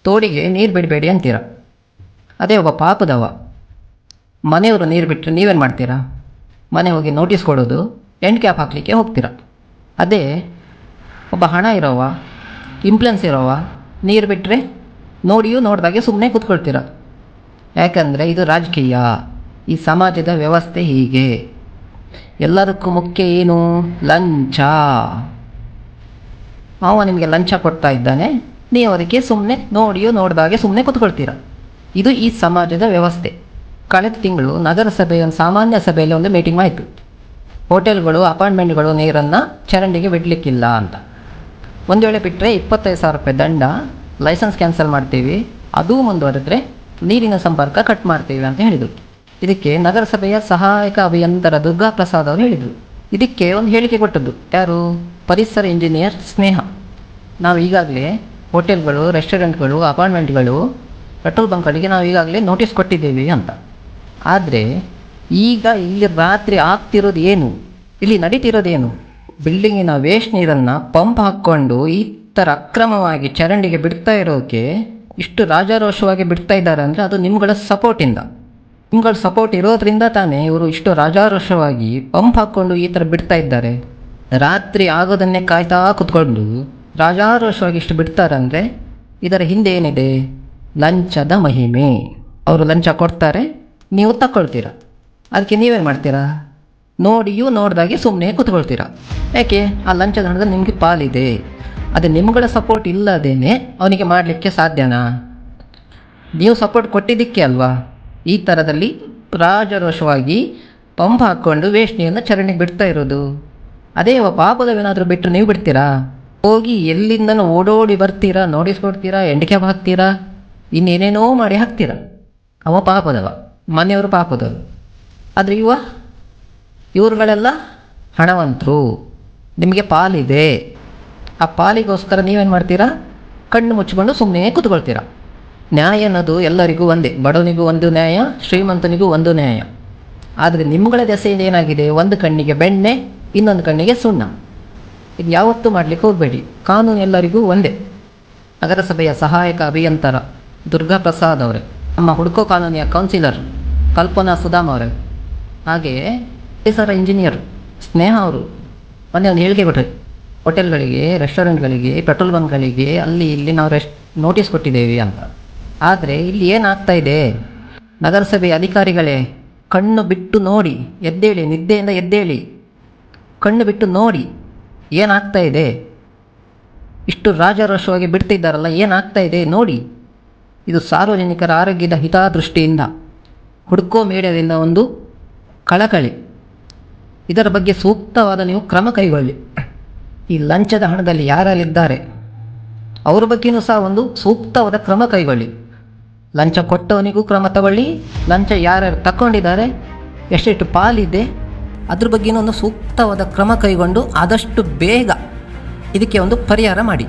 ತೋಡಿಗೆ ನೀರು ಬಿಡಬೇಡಿ ಅಂತೀರ. ಅದೇ ಒಬ್ಬ ಪಾಪದವ ಮನೆಯವರು ನೀರು ಬಿಟ್ಟರೆ ನೀವೇನು ಮಾಡ್ತೀರಾ? ಮನೆ ಹೋಗಿ ನೋಟಿಸ್ ಕೊಡೋದು, ಎಂಡ್ ಕ್ಯಾಪ್ ಹಾಕಲಿಕ್ಕೆ ಹೋಗ್ತೀರ. ಅದೇ ಒಬ್ಬ ಹಣ ಇರೋವ, ಇಂಪ್ಲೆನ್ಸ್ ಇರೋವ ನೀರು ಬಿಟ್ಟರೆ ನೋಡಿಯೂ ನೋಡಿದಾಗೆ ಸುಮ್ಮನೆ ಕೂತ್ಕೊಳ್ತೀರ. ಯಾಕಂದರೆ ಇದು ರಾಜಕೀಯ, ಈ ಸಮಾಜದ ವ್ಯವಸ್ಥೆ ಹೀಗೆ. ಎಲ್ಲದಕ್ಕೂ ಮುಖ್ಯ ಏನು? ಲಂಚ. ಅವ ನಿಮಗೆ ಲಂಚ ಕೊಡ್ತಾ ಇದ್ದಾನೆ, ನೀವು ಅದಕ್ಕೆ ಸುಮ್ಮನೆ ನೋಡಿಯೋ ನೋಡಿದಾಗೆ ಸುಮ್ಮನೆ ಕೂತ್ಕೊಳ್ತೀರ. ಇದು ಈ ಸಮಾಜದ ವ್ಯವಸ್ಥೆ. ಕಳೆದ ತಿಂಗಳು ನಗರಸಭೆಯ ಸಾಮಾನ್ಯ ಸಭೆಯಲ್ಲಿ ಒಂದು ಮೀಟಿಂಗ್ ಆಯಿತು. ಹೋಟೆಲ್ಗಳು, ಅಪಾರ್ಟ್ಮೆಂಟ್ಗಳು ನೀರನ್ನು ಚರಂಡಿಗೆ ಬಿಡಲಿಕ್ಕಿಲ್ಲ ಅಂತ. ಒಂದು ವೇಳೆ ಬಿಟ್ಟರೆ 25,000 ರೂಪಾಯಿ ದಂಡ, ಲೈಸೆನ್ಸ್ ಕ್ಯಾನ್ಸಲ್ ಮಾಡ್ತೀವಿ, ಅದೂ ಮುಂದುವರೆದ್ರೆ ನೀರಿನ ಸಂಪರ್ಕ ಕಟ್ ಮಾಡ್ತೀವಿ ಅಂತ ಹೇಳಿದರು. ಇದಕ್ಕೆ ನಗರಸಭೆಯ ಸಹಾಯಕ ಅಭಿಯಂತರ ದುರ್ಗಾ ಪ್ರಸಾದ್ ಅವರು ಹೇಳಿದರು. ಇದಕ್ಕೆ ಒಂದು ಹೇಳಿಕೆ ಕೊಟ್ಟದ್ದು ಯಾರು? ಪರಿಸರ ಇಂಜಿನಿಯರ್ ಸ್ನೇಹ. ನಾವು ಈಗಾಗಲೇ ಹೋಟೆಲ್ಗಳು, ರೆಸ್ಟೋರೆಂಟ್ಗಳು, ಅಪಾರ್ಟ್ಮೆಂಟ್ಗಳು, ಪೆಟ್ರೋಲ್ ಬಂಕ್ಗಳಿಗೆ ನಾವು ಈಗಾಗಲೇ ನೋಟಿಸ್ ಕೊಟ್ಟಿದ್ದೇವೆ ಅಂತ. ಆದರೆ ಈಗ ಇಲ್ಲಿ ರಾತ್ರಿ ಆಗ್ತಿರೋದು ಏನು? ಇಲ್ಲಿ ನಡೀತಿರೋದೇನು? ಬಿಲ್ಡಿಂಗಿನ ವೇಸ್ಟ್ ನೀರನ್ನು ಪಂಪ್ ಹಾಕ್ಕೊಂಡು ಈ ಥರ ಅಕ್ರಮವಾಗಿ ಚರಂಡಿಗೆ ಬಿಡ್ತಾ ಇರೋಕ್ಕೆ ಇಷ್ಟು ರಾಜಾರೋಷವಾಗಿ ಬಿಡ್ತಾ ಇದ್ದಾರೆ ಅಂದರೆ ಅದು ನಿಮ್ಗಳ ಸಪೋರ್ಟಿಂದ. ನಿಮ್ಗಳ ಸಪೋರ್ಟ್ ಇರೋದ್ರಿಂದ ತಾನೇ ಇವರು ಇಷ್ಟು ರಾಜಾರೋಷವಾಗಿ ಪಂಪ್ ಹಾಕ್ಕೊಂಡು ಈ ಥರ ಬಿಡ್ತಾ ಇದ್ದಾರೆ. ರಾತ್ರಿ ಆಗೋದನ್ನೇ ಕಾಯ್ತಾ ಕೂತ್ಕೊಂಡು ರಾಜಾರೋಷವಾಗಿ ಇಷ್ಟು ಬಿಡ್ತಾರಂದರೆ ಇದರ ಹಿಂದೆ ಏನಿದೆ? ಲಂಚದ ಮಹಿಮೆ. ಅವರು ಲಂಚ ಕೊಡ್ತಾರೆ, ನೀವು ತಗೊಳ್ತೀರ. ಅದಕ್ಕೆ ನೀವೇನು ಮಾಡ್ತೀರಾ? ನೋಡಿಯೂ ನೋಡಿದಾಗೆ ಸುಮ್ಮನೆ ಕೂತ್ಕೊಳ್ತೀರ. ಯಾಕೆ? ಆ ಲಂಚದ ಹಣದಲ್ಲಿ ನಿಮಗೆ ಪಾಲಿದೆ. ಅದು ನಿಮ್ಗಳ ಸಪೋರ್ಟ್ ಇಲ್ಲದೇನೆ ಅವನಿಗೆ ಮಾಡಲಿಕ್ಕೆ ಸಾಧ್ಯನಾ? ನೀವು ಸಪೋರ್ಟ್ ಕೊಟ್ಟಿದ್ದಕ್ಕೆ ಅಲ್ವಾ ಈ ಥರದಲ್ಲಿ ರಾಜರೋಷವಾಗಿ ಪಂಪ್ ಹಾಕ್ಕೊಂಡು ವೇಸ್ಟ್ ನೀರನ್ನು ಚರಂಡಿಗೆ ಬಿಡ್ತಾ ಇರೋದು. ಅದೇ ಪಾಪದವೇನಾದರೂ ಬಿಟ್ಟರೆ ನೀವು ಬಿಡ್ತೀರಾ? ಹೋಗಿ ಎಲ್ಲಿಂದನೂ ಓಡೋಡಿ ಬರ್ತೀರಾ, ನೋಡಿಸ್ಕೊಡ್ತೀರಾ, ಎಂಡ್ ಕ್ಯಾಪ್ ಹಾಕ್ತೀರಾ, ಇನ್ನೇನೇನೋ ಮಾಡಿ ಹಾಕ್ತೀರಾ. ಅವ ಪಾಪದವ, ಮನೆಯವರು ಪಾಪದವರು. ಆದರೆ ಇವ್ರುಗಳೆಲ್ಲ ಹಣವಂತರು, ನಿಮಗೆ ಪಾಲಿದೆ. ಆ ಪಾಲಿಗೋಸ್ಕರ ನೀವೇನು ಮಾಡ್ತೀರಾ? ಕಣ್ಣು ಮುಚ್ಚಿಕೊಂಡು ಸುಮ್ಮನೆ ಕೂತ್ಕೊಳ್ತೀರ. ನ್ಯಾಯ ಅನ್ನೋದು ಎಲ್ಲರಿಗೂ ಒಂದೇ. ಬಡವನಿಗೂ ಒಂದು ನ್ಯಾಯ, ಶ್ರೀಮಂತನಿಗೂ ಒಂದು ನ್ಯಾಯ. ಆದರೆ ನಿಮ್ಮಗಳ ದೆಸೆ ಏನಾಗಿದೆ? ಒಂದು ಕಣ್ಣಿಗೆ ಬೆಣ್ಣೆ, ಇನ್ನೊಂದು ಕಣ್ಣಿಗೆ ಸುಣ್ಣ. ಇದು ಯಾವತ್ತೂ ಮಾಡಲಿಕ್ಕೆ ಹೋಗಬೇಡಿ. ಕಾನೂನು ಎಲ್ಲರಿಗೂ ಒಂದೇ. ನಗರಸಭೆಯ ಸಹಾಯಕ ಅಭಿಯಂತರ ದುರ್ಗಾ ಪ್ರಸಾದ್ ಅವರೇ, ನಮ್ಮ ಹುಡ್ಕೋ ಕಾಲೋನಿಯ ಕೌನ್ಸಿಲರ್ ಕಲ್ಪನಾ ಸುಧಾಮ್ ಅವರೇ, ಹಾಗೆಯೇ ಪರಿಸರ ಇಂಜಿನಿಯರ್ ಸ್ನೇಹ ಅವರು ಮೊನ್ನೆ ಒಂದು ಹೇಳಿಕೆ ಕೊಟ್ಟರು. ಹೋಟೆಲ್ಗಳಿಗೆ, ರೆಸ್ಟೋರೆಂಟ್ಗಳಿಗೆ, ಪೆಟ್ರೋಲ್ ಬಂಕ್ಗಳಿಗೆ ಅಲ್ಲಿ ಇಲ್ಲಿ ನಾವು ನೋಟಿಸ್ ಕೊಟ್ಟಿದ್ದೇವೆ ಅಂತ. ಆದರೆ ಇಲ್ಲಿ ಏನಾಗ್ತಾ ಇದೆ? ನಗರಸಭೆ ಅಧಿಕಾರಿಗಳೇ, ಕಣ್ಣು ಬಿಟ್ಟು ನೋಡಿ, ಎದ್ದೇಳಿ, ನಿದ್ದೆಯಿಂದ ಎದ್ದೇಳಿ, ಕಣ್ಣು ಬಿಟ್ಟು ನೋಡಿ ಏನಾಗ್ತಾ ಇದೆ. ಇಷ್ಟು ರಾಜಾರೋಷವಾಗಿ ಬಿಡ್ತಿದ್ದಾರಲ್ಲ, ಏನಾಗ್ತಾ ಇದೆ ನೋಡಿ. ಇದು ಸಾರ್ವಜನಿಕರ ಆರೋಗ್ಯದ ಹಿತದೃಷ್ಟಿಯಿಂದ ಹುಡ್ಕೋ ಮೀಡಿಯಾದಿಂದ ಒಂದು ಕಳಕಳಿ. ಇದರ ಬಗ್ಗೆ ಸೂಕ್ತವಾದ ನೀವು ಕ್ರಮ ಕೈಗೊಳ್ಳಿ. ಈ ಲಂಚದ ಹಣದಲ್ಲಿ ಯಾರಲ್ಲಿದ್ದಾರೆ ಅವ್ರ ಬಗ್ಗೆಯೂ ಸಹ ಒಂದು ಸೂಕ್ತವಾದ ಕ್ರಮ ಕೈಗೊಳ್ಳಿ. ಲಂಚ ಕೊಟ್ಟವನಿಗೂ ಕ್ರಮ ತಗೊಳ್ಳಿ, ಲಂಚ ಯಾರ್ಯಾರು ತಗೊಂಡಿದ್ದಾರೆ, ಎಷ್ಟೆಷ್ಟು ಪಾಲಿದೆ, ಅದ್ರ ಬಗ್ಗೆಯೂ ಒಂದು ಸೂಕ್ತವಾದ ಕ್ರಮ ಕೈಗೊಂಡು ಆದಷ್ಟು ಬೇಗ ಇದಕ್ಕೆ ಒಂದು ಪರಿಹಾರ ಮಾಡಿ.